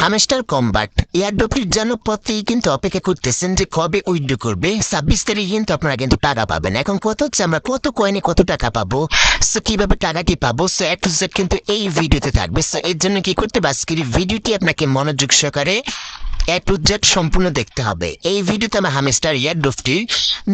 Hamster combat এয়ারড্রপটির জন্য প্রত্যেকেই কিন্তু অপেক্ষা করতেছেন যে কবে উইথড্র করবে। 26 তারিখে কিন্তু আপনারা কিন্তু টাকা পাবেন। এখন কত হচ্ছে, আমরা কত কয়েনে কত টাকা পাবো, সো কিভাবে টাকাটি পাবো, সো এ টু জেড কিন্তু এই ভিডিওতে থাকবে। সো এর জন্য কি করতে হবে, আজকের ভিডিওটি আপনাকে মনোযোগ সহকারে এ টু জেড সম্পূর্ণ দেখতে হবে। এই ভিডিওতে আমরা হামেস্টার এয়ারড্রপটির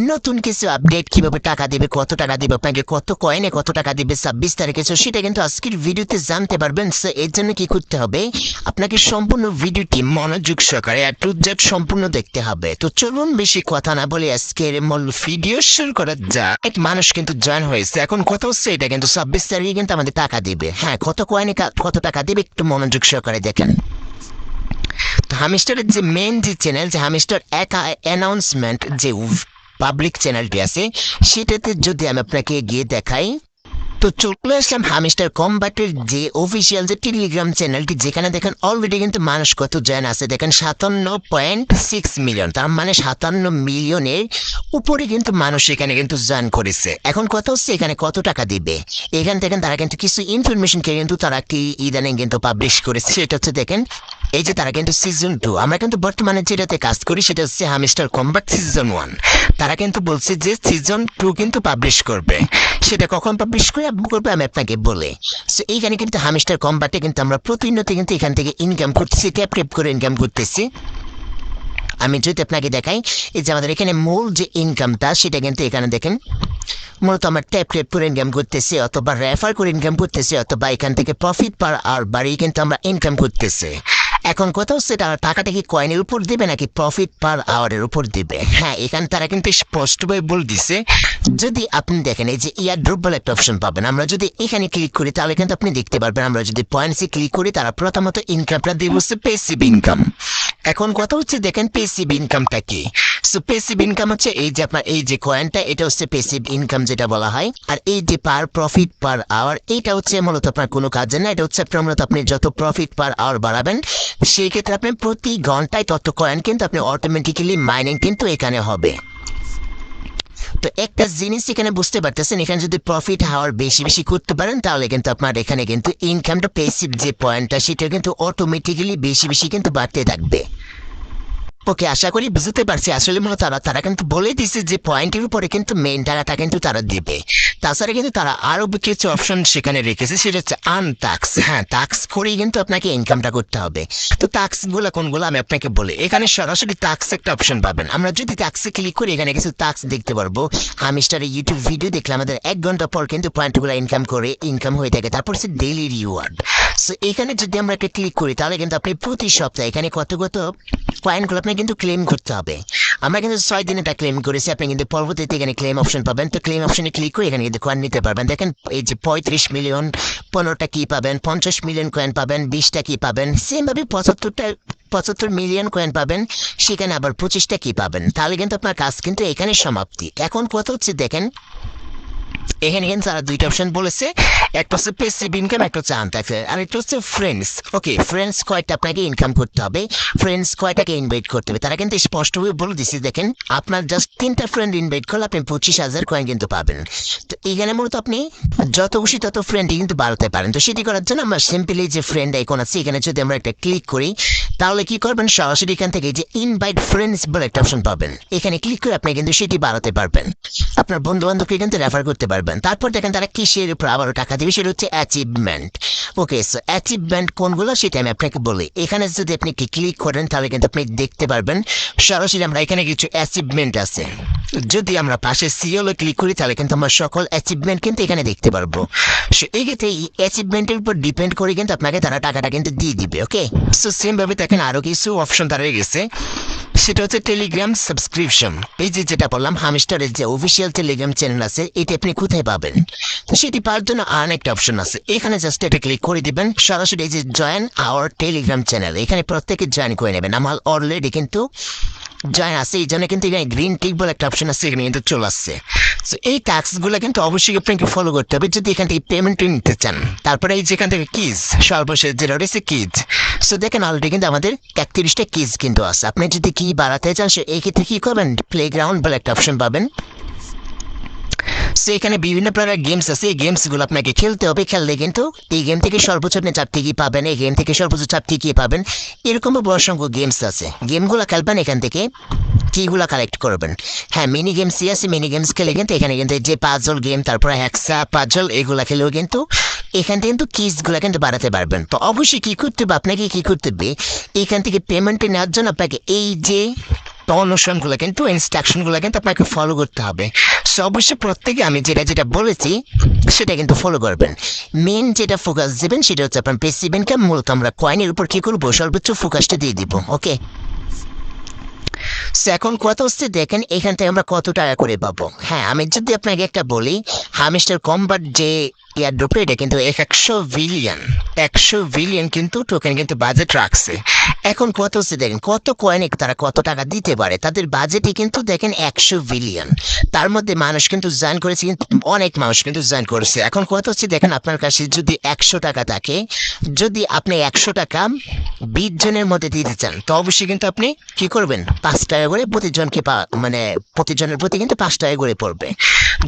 নতুন কিছু আপডেট, কিভাবে টাকা দিবে, কত টাকা দিবে আপনাকে, কত কয়েনে কত টাকা দিবে 26 তারিখে, সো সেটা কিন্তু আজকের ভিডিওতে জানতে পারবেন। সো এর জন্য কি করতে হবে, আপনাকে সম্পূর্ণ ভিডিওটি মনোযোগ সহকারে এ টু জেড সম্পূর্ণ দেখতে হবে। তো চলুন বেশি কথা না বলে আজকের মূল ভিডিও শুরু করা যাক। এক মানুষ কিন্তু জয়েন হয়েছে, এখন কথা হচ্ছে এটা কিন্তু 26 তারিখে কিন্তু আমাদের টাকা দিবে। হ্যাঁ, কত কয়েনে কত টাকা দিবে একটু মনোযোগ সহকারে দেখেন। তো হামেস্টারের যে মেন যে চ্যানেল, যে হামেস্টার অ্যানাউন্সমেন্ট যে পাবলিক চ্যানেলটি আছে, সেটাতে যদি আমি আপনাকে গিয়ে দেখাই, তো চলে আসলাম হামেস্টার কম্বাটের যে অফিসিয়াল যে টেলিগ্রাম চ্যানেলটি, যেখানে দেখেন অলরেডি কিন্তু মানুষ কত জয়েন আছে, দেখেন 57.6 মিলিয়ন, তার মানে 57 মিলিয়নের উপরে কিন্তু মানুষ এখানে কিন্তু জয়েন করেছে। এখন কথা হচ্ছে এখানে কত টাকা দিবে, এখান থেকে তারা কিন্তু কিছু ইনফরমেশনকে কিন্তু তারা কি ইদানিং কিন্তু পাবলিশ করেছে। সেটা হচ্ছে দেখেন, এই যে তারা কিন্তু সিজন 2, আমরা কিন্তু বর্তমানে যেটাতে কাজ করি সেটা হচ্ছে হামেস্টার কম্বাট সিজন 1, তারা কিন্তু বলছে যে সিজন 2 কিন্তু পাবলিশ করবে। সেটা কখন পাবলিশ করবে আমি আপনাকে বলে। সো এইখানে কিন্তু হামেস্টার কম্বাটে কিন্তু আমরা প্রতিনিয়ত কিন্তু এখান থেকে ইনকাম করতেছি, ট্যাপ ট্যাপ করে ইনকাম করতেছি। আমি যদি আপনাকে দেখাই, এই যে আমাদের এখানে মূল যে ইনকামটা, সেটা কিন্তু এখানে দেখেন মূলত আমরা ট্যাপ ট্যাপ করে ইনকাম করতেছি, অথবা রেফার করে ইনকাম করতেছি, অথবা এখান থেকে প্রফিট পার আওয়ার বাড়িয়ে কিন্তু আমরা ইনকাম করতেছি। এখন কথা হচ্ছে টাকাটা কি কয়েনের উপর দিবে নাকি প্রফিট পার আওয়ারের উপর দিবে। হ্যাঁ, এখানে তারা কিন্তু স্পষ্টভাবে বলে দিছে, যদি আপনি দেখেন এই যে ইয়ারড্রপ বলে একটা অপশন পাবেন, আমরা যদি এখানে ক্লিক করি তাহলে কিন্তু আপনি দেখতে পারবেন, আমরা যদি পয়েন্টসে ক্লিক করি তারা প্রথমত ইনকামটা দিব হচ্ছে পেসিভ ইনকাম। এখন কথা হচ্ছে দেখেন পেসিভ ইনকামটা কি। সো পেসিভ ইনকাম হচ্ছে এই যে আপনার এই যে কয়েনটা, এটা হচ্ছে পেসিভ ইনকাম যেটা বলা হয়। আর এই যে পার প্রফিট পার আওয়ার, এইটা হচ্ছে মূলত আপনার কোনো কাজের না, এটা হচ্ছে আপনার মূলত আপনি যত প্রফিট পার আওয়ার বাড়াবেন সেই ক্ষেত্রে আপনি প্রতি ঘন্টায় তত কয়েন কিন্তু আপনি অটোমেটিক্যালি মাইনিং কিন্তু এখানে হবে। তো একটা জিনিস এখানে বুঝতে পারতেছেন, এখানে যদি প্রফিট হাওয়ার বেশি বেশি করতে পারেন তাহলে কিন্তু আপনার এখানে কিন্তু ইনকামটা পেসিভ যে পয়েন্টটা, সেটা কিন্তু অটোমেটিক্যালি বেশি বেশি কিন্তু বাড়তে থাকবে। ওকে, আশা করি বুঝতে পারছি। আসলে মূলত তারা কিন্তু বলে দিছে যে পয়েন্টের উপরে কিন্তু মেইন টাকাটা কিন্তু তারা দিবে। তাছাড়া কিন্তু তারা আরো কিছু অপশন সেখানে রেখেছে, সেটা হচ্ছে আনটাক্স। হ্যাঁ, টাক্স করেই কিন্তু আপনাকে ইনকামটা করতে হবে। তো টাক্স গুলো কোনগুলো আমি আপনাকে বলি, এখানে সরাসরি টাক্স একটা অপশন পাবেন। আমরা যদি টাক্সে ক্লিক করি এখানে কিছু টাক্স দেখতে পারবো। হামেস্টারের ইউটিউব ভিডিও দেখলে আমাদের 1 ঘন্টা পর কিন্তু পয়েন্টগুলো ইনকাম হয়ে থাকে। তারপর হচ্ছে ডেইলি রিওয়ার্ড। সো এখানে যদি আমরা একটা ক্লিক করি তাহলে কিন্তু আপনি প্রতি সপ্তাহে এখানে কত পয়েন্টগুলো আপনি কিন্তু ক্লেম করতে হবে। আমরা কিন্তু 6 দিনে এটা ক্লেম করেছি, আপনি কিন্তু পরবর্তীতে এখানে ক্লেম অপশন পাবেন। তো ক্লেম অপশনে ক্লিক করে এখানে কিন্তু কয়েন নিতে পারবেন। দেখেন এই যে 35 মিলিয়ন, 15টা কি পাবেন, 50 মিলিয়ন কয়েন পাবেন, 20টা কি পাবেন, সেমভাবে 75 মিলিয়ন কয়েন পাবেন, সেখানে আবার 25টা কি পাবেন। তাহলে কিন্তু আপনার কাজ কিন্তু এখানে সমাপ্তি। এখন কথা হচ্ছে দেখেন, এখানে কিন্তু তারা দুইটা অপশন বলেছে, একটা হচ্ছে পেসিভ ইনকাম, একটা হচ্ছে আনটাক্স, আর একটা হচ্ছে ফ্রেন্ডস। ওকে, ফ্রেন্ডস কয়টা আপনাকে ইনকাম করতে হবে, ফ্রেন্ডস কয়টাকে ইনভাইট করতে হবে, তারা কিন্তু স্পষ্টভাবে বলে দিচ্ছে। দেখেন আপনার জাস্ট 3টা ফ্রেন্ড ইনভাইট করলে আপনি 25,000 কয়েন কিন্তু পাবেন। তো এইখানে মূলত আপনি যত খুশি তত ফ্রেন্ডই কিন্তু বাড়াতে পারেন। তো সেটি করার জন্য আমরা সিম্পলি যে ফ্রেন্ড আইকন আছে এখানে যদি আমরা একটা ক্লিক করি তাহলে কি করবেন, সরাসরি এখান থেকে যে ইনভাইট ফ্রেন্ডস বলে একটা অপশন পাবেন, এখানে ক্লিক করে আপনি কিন্তু সেটি বাড়াতে পারবেন, আপনার বন্ধু বান্ধবকে কিন্তু রেফার করতে পারবেন। তারপর দেখেন তারা কিসের উপর আবারও টাকা দিবে, সেটা হচ্ছে অ্যাচিভমেন্ট। ওকে, সো অ্যাচিভমেন্ট কোনগুলো সেটা আমি আপনাকে বলি। এখানে যদি আপনি ক্লিক করেন তাহলে কিন্তু আপনি দেখতে পারবেন সরাসরি আমরা এখানে কিছু অ্যাচিভমেন্ট আছে। যদি আমরা পাশে সিওলে ক্লিক করি তাহলে কিন্তু আমরা সকল অ্যাচিভমেন্ট কিন্তু এখানে দেখতে পারবো। এই ক্ষেত্রে এই অ্যাচিভমেন্টের উপর ডিপেন্ড করে কিন্তু আপনাকে তারা টাকাটা কিন্তু দিয়ে দিবে। ওকে, সো সেম ভাবে দেখেন আরো কিছু অপশন তারা গেছে, সেটা হচ্ছে টেলিগ্রাম সাবস্ক্রিপশন। এই যে যেটা বললাম হামেস্টারের যে অফিসিয়াল টেলিগ্রাম চ্যানেল আছে, এটা আপনি কোথায় পাবেন, তো সেটি পাওয়ার জন্য আর একটা অপশন আছে, এখানে জাস্ট এটা ক্লিক করে দিবেন, সরাসরি এই যে জয়েন আওয়ার টেলিগ্রাম চ্যানেল, এখানে প্রত্যেকে জয়েন করে নেবেন। আমার অলরেডি কিন্তু জয়েন আছে, এই জন্য কিন্তু এখানে গ্রিন টিক বলে একটা অপশন আছে, এখানে কিন্তু চলে আসছে। সো এই টাস্কগুলো কিন্তু অবশ্যই আপনাকে ফলো করতে হবে যদি এখান থেকে পেমেন্ট নিতে চান। তারপরে এই যেখান থেকে কিজ, সর্বশেষ যেটা রয়েছে কিজ। সো দেখেন অলরেডি কিন্তু আমাদের 31টা কিজ কিন্তু আছে। আপনি যদি কি বাড়াতে চান এই ক্ষেত্রে কি করবেন, প্লেগ্রাউন্ড বলে একটা অপশন পাবেন, সো এখানে বিভিন্ন প্রকার গেমস আছে, এই গেমসগুলো আপনাকে খেলতে হবে। খেললে কিন্তু এই গেম থেকে সর্বোচ্চ আপনি 4টি কি পাবেন, এই গেম থেকে সর্বোচ্চ 4টি কি পাবেন, এরকম বড় সংখ্যক গেমস আছে। গেমগুলো খেলবেন, এখান থেকে কিগুলা কালেক্ট করবেন। হ্যাঁ, মিনি গেমসই আছে, মিনি গেমস খেলে কিন্তু এখানে কিন্তু যে পাজল গেম, তারপরে হ্যাক্সা পাজল, এগুলা খেলেও কিন্তু এখান থেকে কিন্তু কিসগুলা কিন্তু বাড়াতে পারবেন। তো অবশ্যই কি করতে হবে, আপনাকে কি করতে হবে, এখান থেকে পেমেন্টে নেওয়ার জন্য আপনাকে এই যে অনুসরণগুলো কিন্তু ইনস্ট্রাকশনগুলো কিন্তু আপনাকে ফলো করতে হবে। সো অবশ্যই প্রত্যেকে আমি যেটা যেটা বলেছি সেটা কিন্তু ফলো করবেন। মেন যেটা ফোকাস দেবেন সেটা হচ্ছে আপনার পেসিভ ইনকাম। মূলত আমরা কয়েনের উপর কি করবো, সর্বোচ্চ ফোকাসটা দিয়ে দিব। ওকে, এখন কথা হচ্ছে দেখেন এখান থেকে আমরা কত টাকা করে পাবো। হ্যাঁ, আমি যদি আপনাকে একটা বলি, হামিস্টার কম্বাট যে এয়ারড্রপে এটা কিন্তু 100 বিলিয়ন কিন্তু টোকেন কিন্তু বাজেট রাখছে। এখন কথা হচ্ছে দেখেন কত কয়েনে তারা কত টাকা দিতে পারে, তাদের বাজেটে কিন্তু দেখেন 100 বিলিয়ন। তার মধ্যে মানুষ কিন্তু জয়েন করেছে, কিন্তু অনেক মানুষ কিন্তু জয়েন করেছে। এখন কথা হচ্ছে দেখেন আপনার কাছে যদি 100 টাকা থাকে, যদি আপনি 100 টাকা 20 জনের মধ্যে দিতে চান, তো অবশ্যই কিন্তু আপনি কি করবেন, 5 টাকা করে প্রতিজনকে মানে প্রতিজনের প্রতি কিন্তু 5 টাকা করে পড়বে।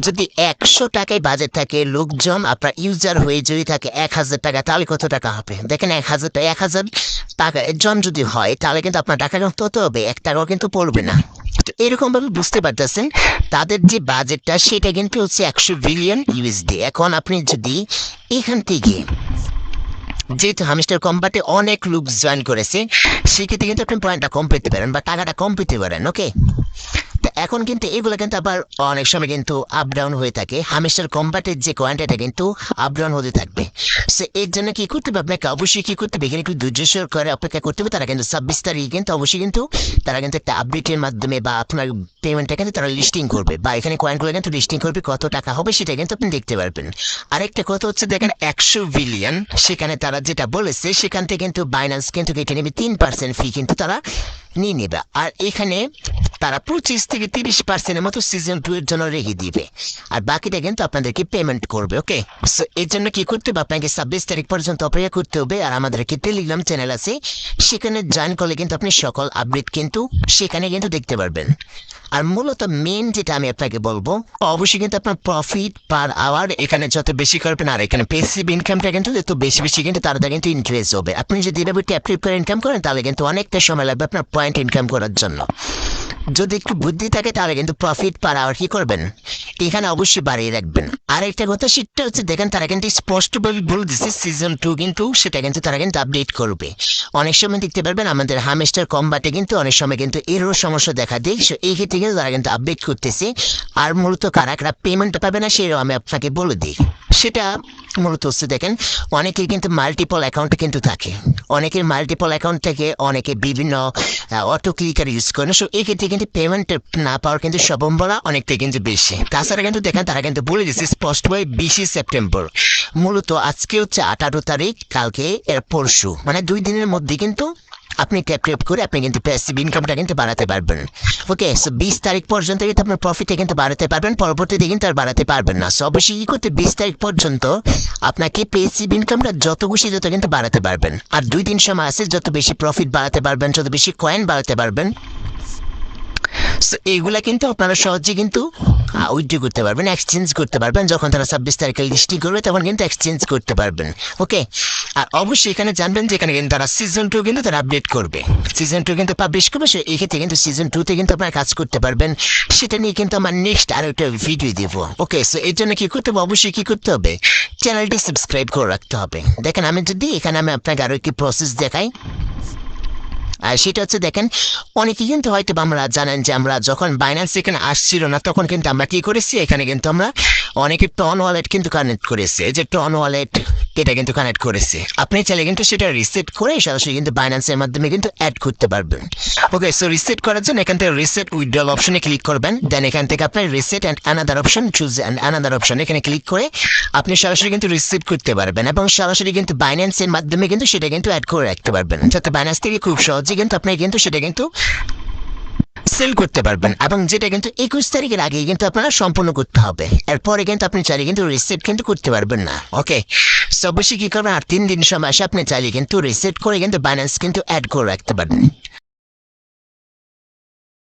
যদি 100 টাকায় বাজেট থাকে, লোকজন আপনার ইউজার হয়ে যদি থাকে 1000 টাকা, তাহলে কত টাকা হবে দেখেন। 1000 টাকা জন যদি হয়, তাহলে কিন্তু আপনার টাকা কত হবে, 1 টাকাও কিন্তু পড়বে না। তো এরকম ভাবে বুঝতে পারতেছেন তাদের যে বাজেটটা সেটা কিন্তু হচ্ছে 100 বিলিয়ন USD। এখন আপনি যদি এখান থেকে, যেহেতু হামিস্টার কম্বাটে অনেক লোক জয়েন করেছে, সেক্ষেত্রে কিন্তু আপনি পয়েন্টটা কম পেতে পারেন বা টাকাটা কম পেতে পারেন। ওকে, এখন কিন্তু এগুলো কিন্তু আবার অনেক সময় কিন্তু আপ ডাউন হয়ে থাকে। হামেশার কম্বাটের যে কোয়ান্টিটা কিন্তু আপ ডাউন হতে থাকবে। সো এর জন্য কি করতে হবে, আপনাকে অবশ্যই কি করতে হবে, এখানে একটু ধৈর্য করে অপেক্ষা করতে হবে। তারা কিন্তু 26 তারিখে কিন্তু অবশ্যই কিন্তু তারা কিন্তু একটা আপডেটের মাধ্যমে বা আপনার পেমেন্টটা কিন্তু তারা লিস্টিং করবে, বা এখানে কয়েনগুলো কিন্তু লিস্টিং করবে, কত টাকা হবে সেটা কিন্তু আপনি দেখতে পারবেন। আরেকটা কথা হচ্ছে দেখেন 100 বিলিয়ন, সেখানে তারা যেটা বলেছে সেখান থেকে কিন্তু বাইন্যান্স কিন্তু কেটে নেবে 3% ফি কিন্তু তারা নিয়ে নেবে। আর এখানে তারা 25 থেকে 30% মতো সিজন 2 এর জন্য রেখে দিবে, আর বাকিটা কিন্তু আপনাদেরকে পেমেন্ট করবে। ওকে, সো এর জন্য কি করতে হবে, আপনাকে 26 তারিখ পর্যন্ত অপেক্ষা করতে হবে। আর আমাদের কি টেলিগ্রাম চ্যানেল আছে, সেখানে জয়েন করলে কিন্তু আপনি সকল আপডেট কিন্তু সেখানে কিন্তু দেখতে পারবেন। আর মূলত মেন যেটা আমি আপনাকে বলবো, অবশ্যই কিন্তু আপনার প্রফিট পার আওয়ার এখানে যত বেশি করবেন, আর এখানে পেসিভ ইনকামটা কিন্তু যত বেশি বেশি কিন্তু তাড়াতাড়ি কিন্তু ইনক্রিজ হবে। আপনি যদি এভাবে ট্যাপ করে ইনকাম করেন, তাহলে কিন্তু অনেকটা সময় লাগবে আপনার পয়েন্ট ইনকাম করার জন্য। যদি একটু বুদ্ধি থাকে তাহলে কিন্তু প্রফিট পার আওয়ার কি করবেন, এখানে অবশ্যই বাড়িয়ে রাখবেন। আর একটা কথা সেটা হচ্ছে দেখেন তারা কিন্তু স্পষ্টভাবে বলে দিচ্ছে সিজন 2 কিন্তু সেটা কিন্তু তারা কিন্তু আপডেট করবে। অনেক সময় দেখতে পারবেন আমাদের হামেস্টার কম্বাটে কিন্তু অনেক সময় কিন্তু এরও সমস্যা দেখা দেয়। এই ক্ষেত্রে কিন্তু তারা কিন্তু আপডেট করতেছে। আর মূলত কারা কারা পেমেন্ট পাবে না সেটাও আমি আপনাকে বলে দিই। সেটা মূলত হচ্ছে দেখেন অনেকের কিন্তু মাল্টিপল অ্যাকাউন্ট কিন্তু থাকে, অনেকের মাল্টিপল অ্যাকাউন্ট থেকে অনেকে বিভিন্ন অটো ক্লিকার ইউজ করেন। সো এই ক্ষেত্রে কিন্তু পেমেন্ট না পাওয়ার কিন্তু সম্ভাবনা অনেকটাই কিন্তু বেশি। তাছাড়া কিন্তু দেখেন তারা কিন্তু বলে দিচ্ছে স্পষ্টভাবে 20 সেপ্টেম্বর, মূলত আজকে হচ্ছে 18 তারিখ, কালকে এর পরশু, মানে 2 দিনের মধ্যে কিন্তু আপনি ট্যাপ করে আপনি কিন্তু প্যাসিভ ইনকামটা কিন্তু বাড়াতে পারবেন। ওকে, সো 20 তারিখ পর্যন্ত কিন্তু আপনার প্রফিটটা কিন্তু বাড়াতে পারবেন, পরবর্তীতে কিন্তু আর বাড়াতে পারবেন না। সো অবশ্যই কি করতে, 20 তারিখ পর্যন্ত আপনাকে প্যাসিভ ইনকামটা যত খুশি তত কিন্তু বাড়াতে পারবেন। আর 2 দিন সময় আছে, যত বেশি প্রফিট বাড়াতে পারবেন, যত বেশি কয়েন বাড়াতে পারবেন, এইগুলা কিন্তু আপনারা সহজে কিন্তু উইথড্র করতে পারবেন, এক্সচেঞ্জ করতে পারবেন। যখন তারা 26 তারিখে লিস্টিং করবে তখন কিন্তু এক্সচেঞ্জ করতে পারবেন। ওকে, আর অবশ্যই এখানে জানবেন যে এখানে কিন্তু তারা সিজন 2 কিন্তু তারা আপডেট করবে, সিজন 2 কিন্তু পাবলিশ করবে। সে এই ক্ষেত্রে কিন্তু সিজন 2 তে কিন্তু আপনারা কাজ করতে পারবেন। সেটা নিয়ে কিন্তু আমার নেক্সট আরো একটা ভিডিও দেব। ওকে, সো এর জন্য কি করতে হবে, অবশ্যই কি করতে হবে, চ্যানেলটি সাবস্ক্রাইব করে রাখতে হবে। দেখেন আমি যদি এখানে আমি আপনাকে আরো একটি প্রসেস দেখাই, আর সেটা হচ্ছে দেখেন অনেকে কিন্তু হয়তো আমরা জানেন যে আমরা যখন বাইন্যান্স এখানে আসছিল না, তখন কিন্তু আমরা কি করেছি, এখানে কিন্তু আমরা অনেকে টন ওয়ালেট কিন্তু কানেক্ট করেছে, যে টন ওয়ালেট এটা কিন্তু কানেক্ট করেছে। আপনি চাইলে কিন্তু সেটা রিসেট করে সরাসরি কিন্তু বাইন্যান্সের মাধ্যমে কিন্তু অ্যাড করতে পারবেন। ওকে, সো রিসেট করার জন্য এখান থেকে রিসেট উইথড্রল অপশনে ক্লিক করবেন। দেন এখান থেকে আপনার reset and another option, choose and another option, এখানে ক্লিক করে আপনি সরাসরি কিন্তু রিসিভ করতে পারবেন, এবং সরাসরি কিন্তু বাইন্যান্সের মাধ্যমে কিন্তু সেটা কিন্তু অ্যাড করে রাখতে পারবেন, যাতে বাইন্যান্স থেকে খুব সহজে কিন্তু আপনি কিন্তু সেটা কিন্তু সেল করতে পারবেন। এবং যেটা কিন্তু 21 তারিখের আগে কিন্তু আপনারা সম্পূর্ণ করতে হবে, এরপরে কিন্তু আপনি চাইলে কিন্তু রিসেট কিন্তু করতে পারবেন না। ওকে, সো অবশ্যই কি করবেন, আর 3 দিন সময় আসে আপনি চাইলে কিন্তু রিসেট করে কিন্তু বাইন্যান্স কিন্তু অ্যাড করে রাখতে পারবেন।